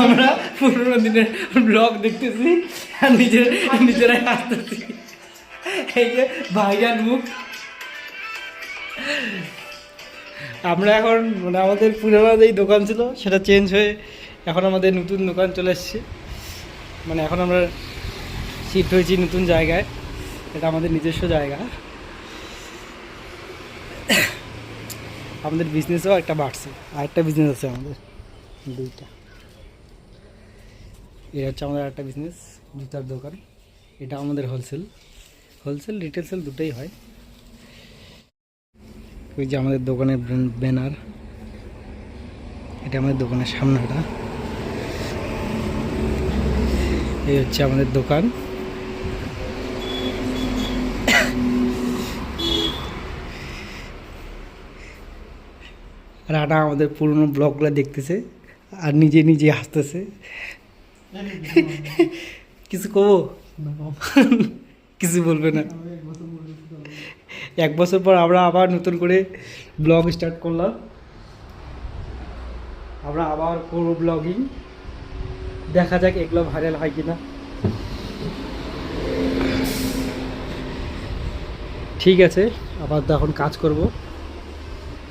আমরা 15 দিনের ব্লগ দেখতেছি আর নিজেরাই হাসতেছি। এই যে ভাইজান মুখ। আমরা এখন মানে আমাদের পুরোনো যেই দোকান ছিল সেটা চেঞ্জ হয়ে এখন আমাদের নতুন দোকান চলে এসছে। মানে এখন আমরা শিফট হয়েছি নতুন জায়গায়, এটা আমাদের নিজস্ব জায়গা। আমাদের বিজনেসও একটা বাড়ছে, আরেকটা বিজনেস আছে আমাদের, দুইটা। এটা হচ্ছে আমাদের একটা বিজনেস, জুতার দোকান। এটা আমাদের হোলসেল রিটেল সেল দুটোই হয়। ওই যে আমাদের দোকানের ব্যানার, এটা আমাদের দোকানের সামনেটা। এই হচ্ছে আমাদের দোকান। রানা আমাদের পুরনো ব্লগগুলো দেখতেছে আর নিজে নিজে হাসতেছে। কিছু কবো? কিছু বলবে না। 1 বছর পর আমরা আবার নতুন করে ব্লগ স্টার্ট করলাম। আমরা আবার করবো ব্লগিং, দেখা যাক এগুলো ভাইরাল হয় কিনা। ঠিক আছে, আবার তো এখন কাজ করব,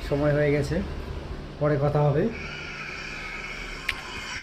সময় হয়ে গেছে, পরে কথা হবে।